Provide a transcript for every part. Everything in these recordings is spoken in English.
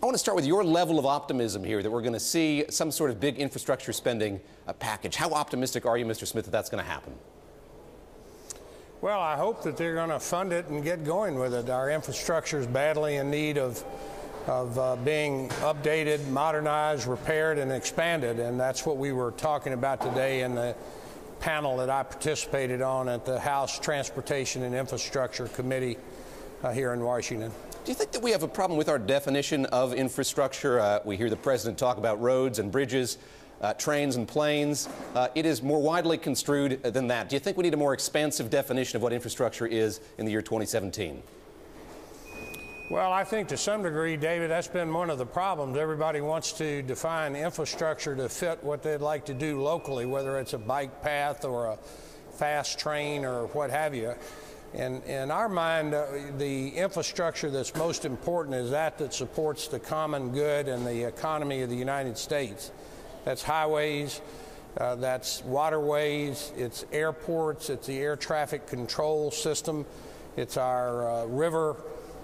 want to start with your level of optimism here that we're going to see some sort of big infrastructure spending package. How optimistic are you, Mr. Smith, that that's going to happen? Well, I hope that they're going to fund it and get going with it. Our infrastructure is badly in need of being updated, modernized, repaired, and expanded, and that's what we were talking about today in the panel that I participated on at the House Transportation and Infrastructure Committee here in Washington. Do you think that we have a problem with our definition of infrastructure? We hear the president talk about roads and bridges, trains and planes. It is more widely construed than that. Do you think we need a more expansive definition of what infrastructure is in the year 2017? Well, I think to some degree, David, that's been one of the problems. Everybody wants to define infrastructure to fit what they'd like to do locally, whether it's a bike path or a fast train or what have you. In our mind, the infrastructure that's most important is that supports the common good and the economy of the United States. That's highways, that's waterways, it's airports, it's the air traffic control system, it's our river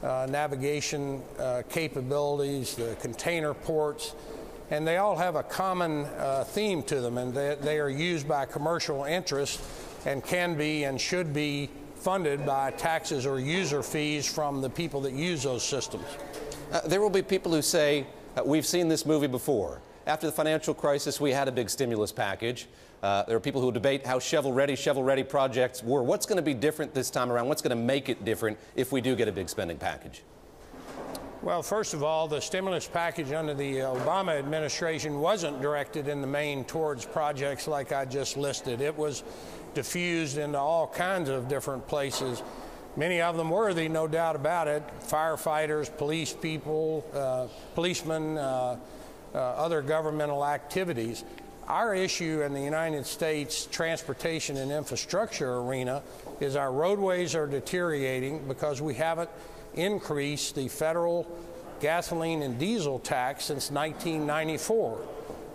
navigation capabilities, the container ports, and they all have a common theme to them, and they are used by commercial interests and can be and should be funded by taxes or user fees from the people that use those systems. There will be people who say, we've seen this movie before. After the financial crisis, we had a big stimulus package. There are people who debate how shovel-ready projects were. What's going to be different this time around? What's going to make it different if we do get a big spending package? Well, first of all, the stimulus package under the Obama administration wasn't directed in the main towards projects like I just listed. It was diffused into all kinds of different places. Many of them worthy, no doubt about it. Firefighters, police people, policemen, other governmental activities. Our issue in the United States transportation and infrastructure arena is our roadways are deteriorating because we haven't increased the federal gasoline and diesel tax since 1994.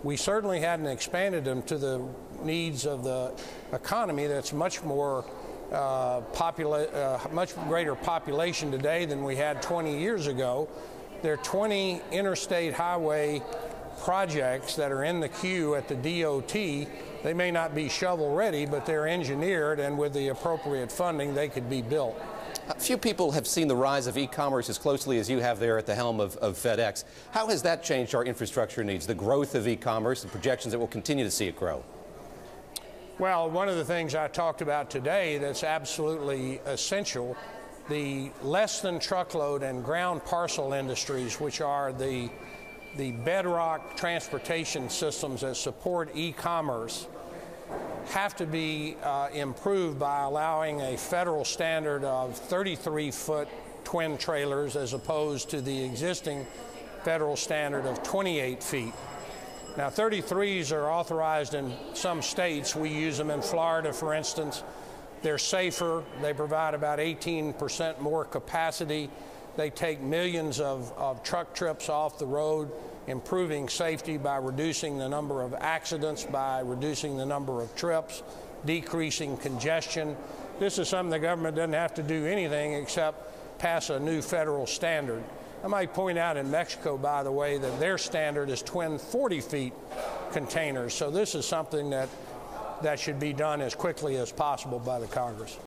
We certainly hadn't expanded them to the needs of the economy that's much more much greater population today than we had 20 years ago. There are 20 interstate highway projects that are in the queue at the DOT. They may not be shovel ready, but they're engineered, and with the appropriate funding, they could be built. Few people have seen the rise of e-commerce as closely as you have there at the helm of FedEx. How has that changed our infrastructure needs, the growth of e-commerce, and projections that we'll continue to see it grow? Well, one of the things I talked about today that's absolutely essential, the less than truckload and ground parcel industries, which are the bedrock transportation systems that support e-commerce, have to be improved by allowing a federal standard of 33-foot twin trailers as opposed to the existing federal standard of 28 feet. Now, 33s are authorized in some states. We use them in Florida, for instance. They're safer. They provide about 18% more capacity. They take millions of truck trips off the road, improving safety by reducing the number of accidents, by reducing the number of trips, decreasing congestion. This is something the government doesn't have to do anything except pass a new federal standard. I might point out in Mexico, by the way, that their standard is twin 40-feet containers. So this is something that should be done as quickly as possible by the Congress.